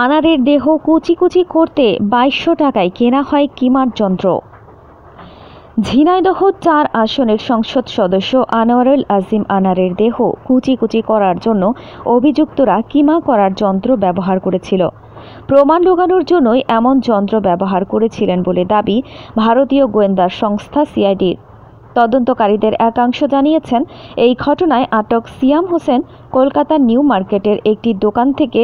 আনারের দেহ কুচি কুচি করতে 2200 টাকায় কেনা হয় কিমার যন্ত্র। ঝিনাইদহ 4 আসনের সংসদ সদস্য আনোয়ারুল আজিম আনারের দেহ কুচি কুচি করার জন্য অভিযুক্তরা কিমা করার যন্ত্র ব্যবহার করেছিল। প্রমাণ লুকানোর জন্যই এমন যন্ত্র ব্যবহার করেছিলেন বলে দাবি ভারতীয় গোয়েন্দা সংস্থা সিআইডির। তদন্তকারীদের একাংশ জানিয়েছেন, এই ঘটনায় আটক সিয়াম হোসেন কলকাতার নিউ মার্কেটের একটি দোকান থেকে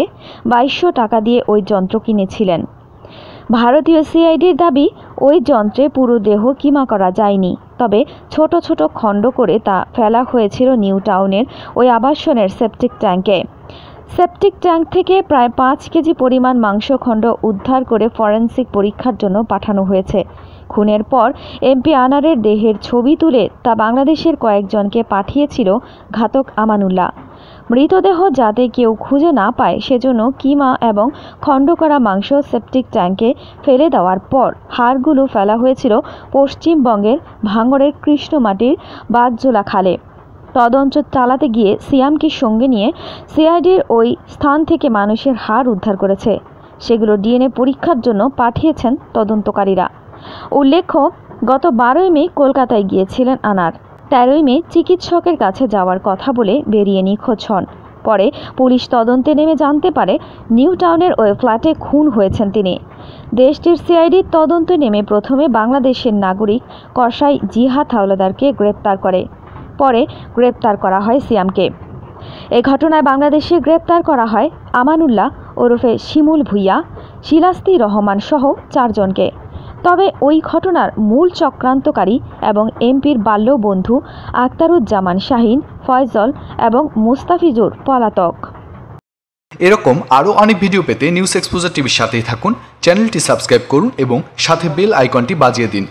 2200 টাকা দিয়ে ওই যন্ত্র কিনেছিলেন। ভারতীয় সিআইডির দাবি, ওই যন্ত্রে পুরো দেহ কিমা করা যায়নি, তবে ছোট ছোট খণ্ড করে তা ফেলা হয়েছিল নিউ টাউনের ওই আবাসনের সেপটিক ট্যাঙ্কে। সেপটিক ট্যাঙ্ক থেকে প্রায় 5 কেজি পরিমাণ মাংসখণ্ড উদ্ধার করে ফরেনসিক পরীক্ষার জন্য পাঠানো হয়েছে। খুনের পর এমপি আনারের দেহের ছবি তুলে তা বাংলাদেশের কয়েকজনকে পাঠিয়েছিল ঘাতক আমানুল্লাহ। মৃতদেহ যাতে কেউ খুঁজে না পায় সেজন্য কিমা এবং খণ্ড করা মাংস সেপটিক ট্যাঙ্কে ফেলে দেওয়ার পর হাড়গুলো ফেলা হয়েছিল পশ্চিমবঙ্গের ভাঙড়ের কৃষ্ণমাটির বাদজোলা খালে। তদন্ত চালাতে গিয়ে সিয়ামকে সঙ্গে নিয়ে সিআইডির ওই স্থান থেকে মানুষের হাড় উদ্ধার করেছে। সেগুলো ডিএনএ পরীক্ষার জন্য পাঠিয়েছেন তদন্তকারীরা। উল্লেখ্য, গত 12ই মে কলকাতায় গিয়েছিলেন আনার। 13ই মে চিকিৎসকের কাছে যাওয়ার কথা বলে বেরিয়ে নিখোঁজ হন। পরে পুলিশ তদন্তে নেমে জানতে পারে নিউ টাউনের ওই ফ্ল্যাটে খুন হয়েছেন তিনি। দেশটির সিআইডির তদন্তে নেমে প্রথমে বাংলাদেশের নাগরিক কসাই জিহাদ হাওলাদারকে গ্রেপ্তার করে। পরে গ্রেপ্তার করা হয় সিয়ামকে। এ ঘটনায় বাংলাদেশে গ্রেপ্তার করা হয় আমানুল্লাহ ওরফে শিমুল ভুইয়া, শিলাস্তি রহমান সহ 4 জনকে। তবে ওই ঘটনার মূল চক্রান্তকারী এবং এমপির বাল্য বন্ধু আখতারুজ্জামান শাহিন, ফয়জল এবং মুস্তাফিজুর পলাতক। এরকম আরও অনেক ভিডিও পেতে নিউজ এক্সপোজার টিভির সাথেই থাকুন। চ্যানেলটি সাবস্ক্রাইব করুন এবং সাথে বেল আইকনটি বাজিয়ে দিন।